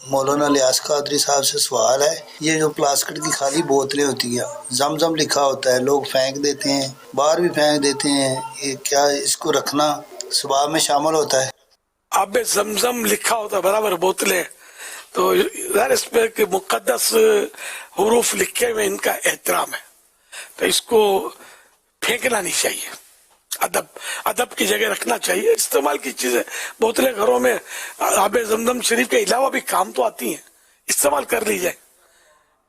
مولانا الیاس قادری صاحب سے سوال ہے، یہ جو پلاسٹک کی خالی بوتلیں ہوتی ہیں، زمزم لکھا ہوتا ہے، لوگ پھینک دیتے ہیں، باہر بھی پھینک دیتے ہیں، یہ کیا اس کو رکھنا ثواب میں شامل ہوتا ہے؟ آب زمزم لکھا ہوتا ہے برابر بوتلیں، تو ظاہر اس پہ کہ مقدس حروف لکھے ہوئے ان کا احترام ہے، تو اس کو پھینکنا نہیں چاہیے، ادب کی جگہ رکھنا چاہیے۔ استعمال کی چیزیں بوتلیں گھروں میں آب زمزم شریف کے علاوہ بھی کام تو آتی ہیں، استعمال کر لی جائے،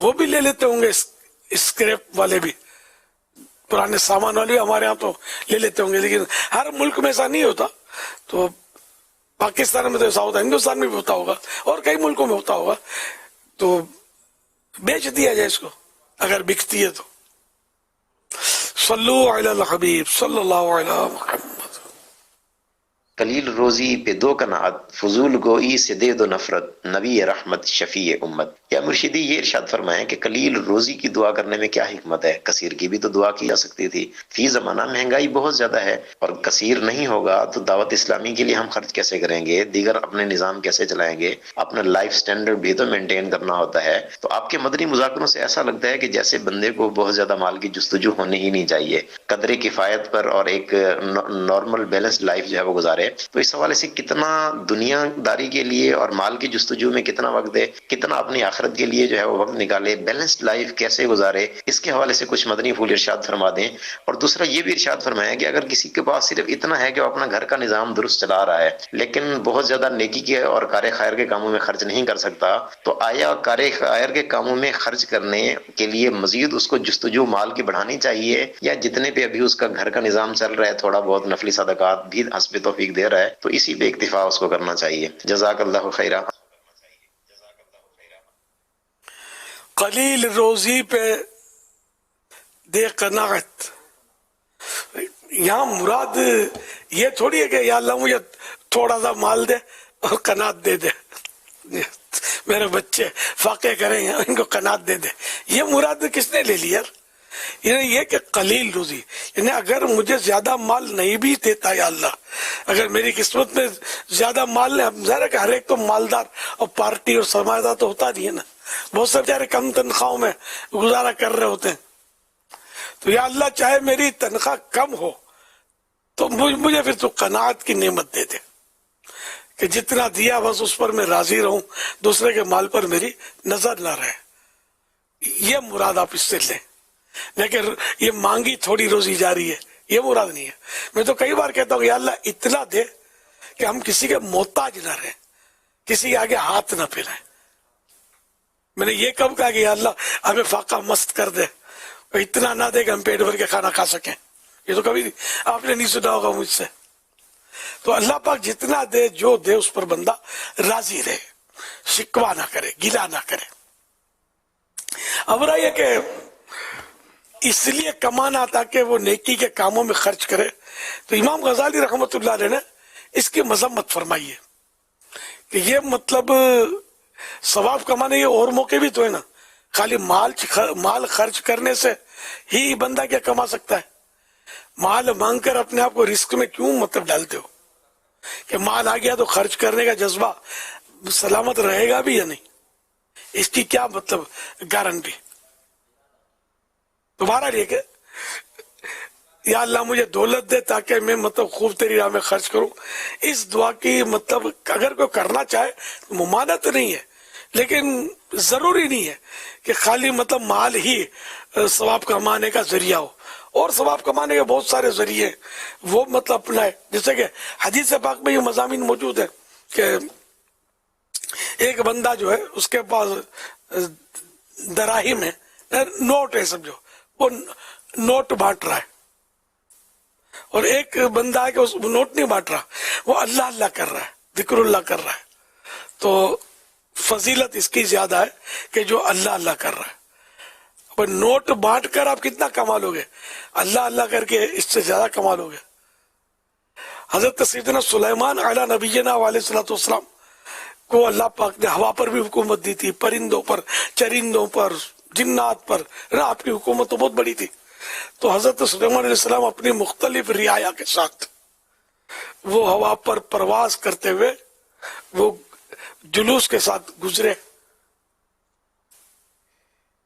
وہ بھی لے لیتے ہوں گے، اسکریپ والے بھی، پرانے سامان والے بھی ہمارے ہاں تو لے لیتے ہوں گے، لیکن ہر ملک میں ایسا نہیں ہوتا، تو پاکستان میں تو ایسا ہوتا ہے، ہندوستان میں بھی ہوتا ہوگا اور کئی ملکوں میں ہوتا ہوگا، تو بیچ دیا جائے اس کو اگر بکتی ہے تو۔ صلو علی الحبیب صلی اللہ علیہ محمد۔ قلیل روزی پہ دو قناعت، فضول گوئی سے دے دو نفرت، نبی رحمت شفیع امت۔ یا مرشدی یہ ارشاد فرمائیں کہ قلیل روزی کی دعا کرنے میں کیا حکمت ہے؟ کثیر کی بھی تو دعا کی جا سکتی تھی۔ فی زمانہ مہنگائی بہت زیادہ ہے اور کثیر نہیں ہوگا تو دعوت اسلامی کے لیے ہم خرچ کیسے کریں گے؟ دیگر اپنے نظام کیسے چلائیں گے؟ اپنا لائف سٹینڈرڈ بھی تو مینٹین کرنا ہوتا ہے۔ تو آپ کے مدنی مذاکروں سے ایسا لگتا ہے کہ جیسے بندے کو بہت زیادہ مال کی جستجو ہونی ہی نہیں چاہیے، قدر کفایت پر اور ایک نارمل بیلنس لائف جو ہے وہ گزارے۔ تو اس حوالے سے کتنا دنیا داری کے لیے اور مال کی جستجو میں کتنا وقت دے، کتنا اپنی آخرت کے لیے جو ہے وہ وقت نکالے، بیلنسڈ لائف کیسے گزارے، اس کے حوالے سے کچھ مدنی پھول ارشاد فرما دیں۔ اور دوسرا یہ بھی ارشاد فرمایا کہ اگر کسی کے پاس صرف اتنا ہے کہ وہ اپنا گھر کا نظام درست چلا رہا ہے لیکن بہت زیادہ نیکی کے اور کار خیر کے کاموں میں خرچ نہیں کر سکتا، تو آیا کار خیر کے کاموں میں خرچ کرنے کے لیے مزید اس کو جستجو مال کی بڑھانی چاہیے، یا جتنے پہ ابھی اس کا گھر کا نظام چل رہا ہے تھوڑا بہت نفلی صدقات بھی حسب توفیق دے رہا ہے تو اسی پہ اکتفا اس کو کرنا چاہیے؟ جزاک اللہ خیرہ۔ قلیل روزی پہ دے قناعت، یہاں مراد یہ تھوڑی ہے کہ یا اللہ مجھے تھوڑا سا مال دے اور قناعت دے دے، میرے بچے فاقے کریں ان کو قناعت دے دے، یہ مراد کس نے لے لی یار؟ یعنی یہ کہ قلیل روزی، یعنی اگر مجھے زیادہ مال نہیں بھی دیتا یا اللہ، اگر میری قسمت میں زیادہ مال نہیں، ظاہر ہے کہ ہر ایک تو مالدار اور پارٹی اور سرمایہ دار تو ہوتا نہیں ہے نا، بہت سے بیچارے کم تنخواہوں میں گزارا کر رہے ہوتے ہیں، تو یا اللہ چاہے میری تنخواہ کم ہو تو مجھے پھر تو قناعت کی نعمت دے دے کہ جتنا دیا بس اس پر میں راضی رہوں، دوسرے کے مال پر میری نظر نہ رہے، یہ مراد آپ اس سے لیں۔ لیکن یہ مانگی تھوڑی روزی جاری ہے، یہ مراد نہیں ہے۔ میں تو کئی بار کہتا ہوں کہ یا اللہ اتنا دے کہ ہم کسی کے محتاج نہ رہیں، کسی کے آگے ہاتھ نہ پھیلائیں۔ میں نے یہ کب کہا کہ یا اللہ ہمیں فاقہ مست کر دے، اتنا نہ دے کہ ہم پیٹ بھر کے کھانا کھا سکیں، یہ تو کبھی آپ نے نہیں سنا ہوگا مجھ سے۔ تو اللہ پاک جتنا دے، جو دے اس پر بندہ راضی رہے، شکوہ نہ کرے، گلہ نہ کرے۔ اب رہا یہ کہ اس لیے کمانا تاکہ وہ نیکی کے کاموں میں خرچ کرے، تو امام غزالی رحمۃ اللہ علیہ نے اس کی مذمت فرمائی ہے کہ یہ مطلب ثواب کمانے کے اور موقع بھی تو ہے نا، خالی مال خرچ کرنے سے ہی بندہ کیا کما سکتا ہے؟ مال مانگ کر اپنے آپ کو رزق میں کیوں مطلب ڈالتے ہو کہ مال آ گیا تو خرچ کرنے کا جذبہ سلامت رہے گا بھی یا نہیں؟ اس کی کیا مطلب گارنٹی؟ تمہارا لیے کہ یا اللہ مجھے دولت دے تاکہ میں مطلب خوب تیری راہ میں خرچ کروں، اس دعا کی مطلب اگر کوئی کرنا چاہے ممانعت نہیں ہے، لیکن ضروری نہیں ہے کہ خالی مطلب مال ہی ثواب کمانے کا ذریعہ ہو، اور ثواب کمانے کے بہت سارے ذریعے وہ مطلب اپنائے، جیسے کہ حدیث پاک میں یہ مضامین موجود ہے کہ ایک بندہ جو ہے اس کے پاس دراہم ہے، نوٹ ہے سمجھو، وہ نوٹ بانٹ رہا ہے، اور ایک بندہ ہے کہ اس نوٹ نہیں بانٹ رہا، وہ اللہ اللہ کر رہا ہے، ذکر اللہ کر رہا ہے، تو فضیلت اس کی زیادہ ہے کہ جو اللہ اللہ کر رہا ہے۔ اب نوٹ بانٹ کر آپ کتنا کما لو گے؟ اللہ اللہ کر کے اس سے زیادہ کما لو گے۔ حضرت سیدنا سلیمان علیہ نبینا علیہ الصلوۃ والسلام کو اللہ پاک نے ہوا پر بھی حکومت دی تھی، پرندوں پر، چرندوں پر، جنات پر، آپ کی حکومت تو بہت بڑی تھی۔ تو حضرت سلیمان علیہ السلام اپنی مختلف رعایا کے ساتھ وہ ہوا پر پرواز کرتے ہوئے وہ جلوس کے ساتھ گزرے.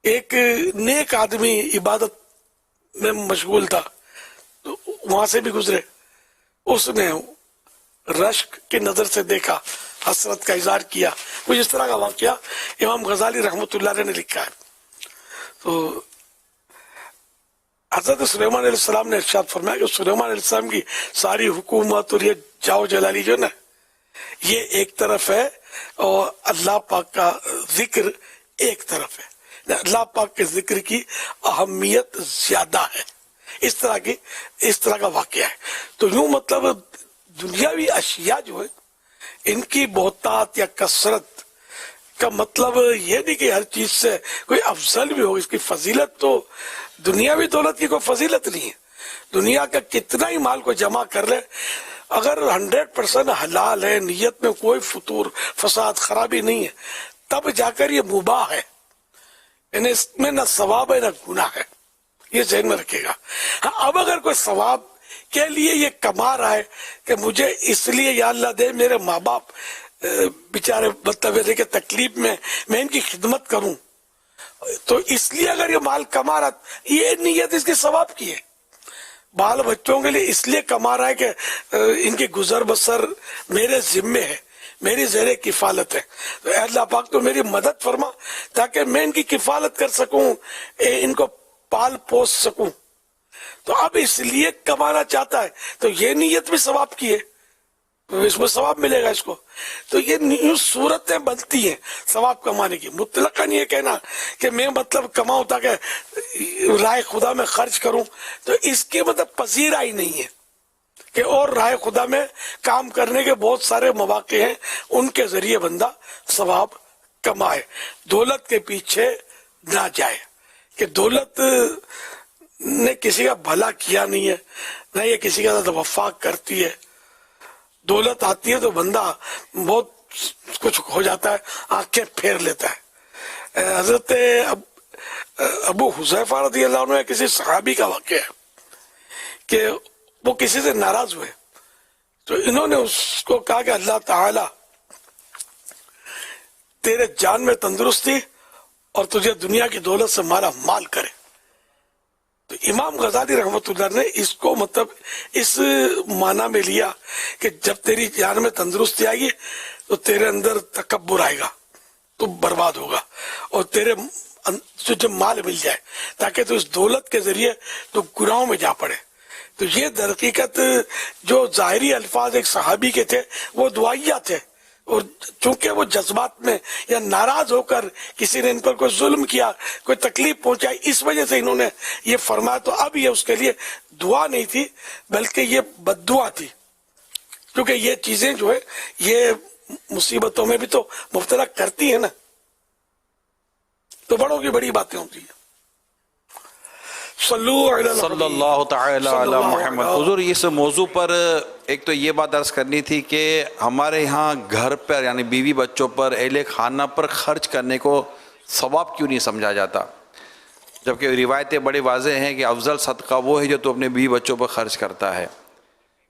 ایک نیک آدمی عبادت میں مشغول تھا تو وہاں سے بھی گزرے. اس نے رشک کی نظر سے دیکھا, حسرت کا اظہار کیا. کچھ اس طرح کا واقعہ امام غزالی رحمۃ اللہ علیہ نے لکھا ہے. تو حضرت سلیمان علیہ السلام نے ارشاد فرمایا کہ سلیمان علیہ السلام کی ساری حکومت اور یہ جاؤ جلالی جو نا یہ ایک طرف ہے اور اللہ پاک کا ذکر ایک طرف ہے. اللہ پاک کے ذکر کی اہمیت زیادہ ہے. اس طرح کا واقعہ ہے. تو یوں مطلب دنیاوی اشیاء جو ہے ان کی بہتات یا کثرت کا مطلب یہ نہیں کہ ہر چیز سے کوئی افضل بھی ہو. اس کی فضیلت تو دنیاوی دولت کی کوئی فضیلت نہیں ہے. دنیا کا کتنا ہی مال کو جمع کر لے, اگر 100% حلال ہے, نیت میں کوئی فطور فساد خرابی نہیں ہے, تب جا کر یہ مباح ہے. یعنی اس میں نہ ثواب ہے نہ گناہ ہے. یہ ذہن میں رکھے گا. ہاں, اب اگر کوئی ثواب کے لیے یہ کما رہا ہے کہ مجھے اس لیے یا اللہ دے میرے ماں باپ بیچارے مطلب کہ تکلیف میں ان کی خدمت کروں, تو اس لیے اگر یہ مال کما رہا, یہ نیت اس کے ثواب کی ہے. بال بچوں کے لیے اس لیے کما رہا ہے کہ ان کی گزر بسر میرے ذمے ہے, میری زیر کفالت ہے, تو اے اللہ پاک تو میری مدد فرما تاکہ میں ان کی کفالت کر سکوں, ان کو پال پوس سکوں. تو اب اس لیے کمانا چاہتا ہے تو یہ نیت بھی ثواب کی ہے, اس میں ثواب ملے گا اس کو. تو یہ صورتیں بنتی ہیں ثواب کمانے کی. مطلقاً یہ کہنا کہ میں مطلب کماؤں تاکہ راہ خدا میں خرچ کروں, تو اس کے مطلب پذیرا ہی نہیں ہے کہ اور راہ خدا میں کام کرنے کے بہت سارے مواقع ہیں, ان کے ذریعے بندہ ثواب کمائے. دولت کے پیچھے نہ جائے کہ دولت نے کسی کا بھلا کیا نہیں ہے, نہ یہ کسی کا ساتھ وفاق کرتی ہے. دولت آتی ہے تو بندہ بہت کچھ ہو جاتا ہے, آنکھیں پھیر لیتا ہے. حضرت ابو حذیفہ رضی اللہ عنہ کسی صحابی کا واقعہ ہے کہ وہ کسی سے ناراض ہوئے, تو انہوں نے اس کو کہا کہ اللہ تعالی تیرے جان میں تندرستی اور تجھے دنیا کی دولت سے مالا مال کرے. تو امام غزالی رحمۃ اللہ نے اس کو مطلب اس معنی میں لیا کہ جب تیری جان میں تندرستی آئے گی تو تیرے اندر تکبر آئے گا, تو برباد ہوگا, اور تیرے جب مال مل جائے تاکہ تو اس دولت کے ذریعے تو گناہوں میں جا پڑے. تو یہ در حقیقت جو ظاہری الفاظ ایک صحابی کے تھے وہ دعائیہ تھے, اور چونکہ وہ جذبات میں یا ناراض ہو کر کسی نے ان پر کوئی ظلم کیا, کوئی تکلیف پہنچائی, اس وجہ سے انہوں نے یہ فرمایا. تو اب یہ اس کے لیے دعا نہیں تھی بلکہ یہ بد دعا تھی, کیونکہ یہ چیزیں جو ہے یہ مصیبتوں میں بھی تو مبتلا کرتی ہیں نا. تو بڑوں کی بڑی باتیں ہوتی ہیں. صلی اللہ تعالی علی محمد. حضور اس موضوع پر ایک تو یہ بات عرض کرنی تھی کہ ہمارے ہاں گھر پر یعنی بیوی بچوں پر اہل خانہ پر خرچ کرنے کو ثواب کیوں نہیں سمجھا جاتا, جبکہ روایتیں بڑے واضح ہیں کہ افضل صدقہ وہ ہے جو تو اپنے بیوی بچوں پر خرچ کرتا ہے.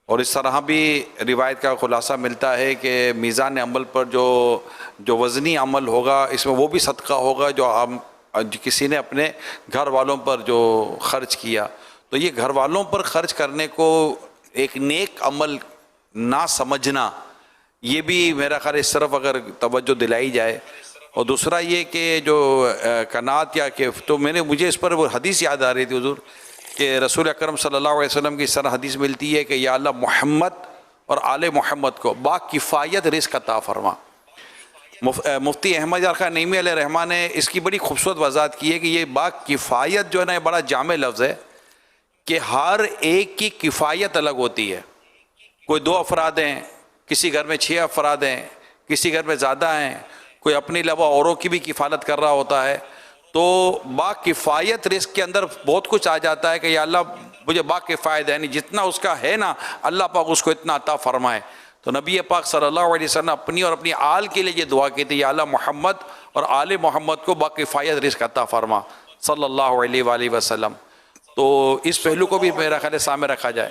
اور اس طرح بھی روایت کا خلاصہ ملتا ہے کہ میزان عمل پر جو وزنی عمل ہوگا اس میں وہ بھی صدقہ ہوگا جو کسی نے اپنے گھر والوں پر جو خرچ کیا. تو یہ گھر والوں پر خرچ کرنے کو ایک نیک عمل نہ سمجھنا, یہ بھی میرا خیال اس طرف اگر توجہ دلائی جائے. اور دوسرا یہ کہ جو قناعت یا کہ تو مجھے اس پر وہ حدیث یاد آ رہی تھی حضور کہ رسول اکرم صلی اللہ علیہ وسلم کی اس طرح حدیث ملتی ہے کہ یا اللہ محمد اور آل محمد کو با کفایت رزق عطا فرما. مفتی احمد یار خان نعیمی علیہ رحمٰن نے اس کی بڑی خوبصورت وضاحت کی ہے کہ یہ با کفایت جو ہے نا یہ بڑا جامع لفظ ہے کہ ہر ایک کی کفایت الگ ہوتی ہے. کوئی 2 افراد ہیں, کسی گھر میں 6 افراد ہیں, کسی گھر میں زیادہ ہیں, کوئی اپنے علاوہ اوروں کی بھی کفالت کر رہا ہوتا ہے. تو با کفایت رزق کے اندر بہت کچھ آ جاتا ہے کہ یا اللہ مجھے با کفایت یعنی جتنا اس کا ہے نا اللہ پاک اس کو اتنا عطا فرمائے. تو نبی پاک صلی اللہ علیہ وسلم اپنی اور اپنی آل کے لیے یہ دعا کی تھی یا اللہ محمد اور آل محمد کو با کفایت رزق عطا فرما صلی اللہ علیہ وآلہ وسلم. تو اس پہلو کو بھی میرا خیال سامنے رکھا جائے.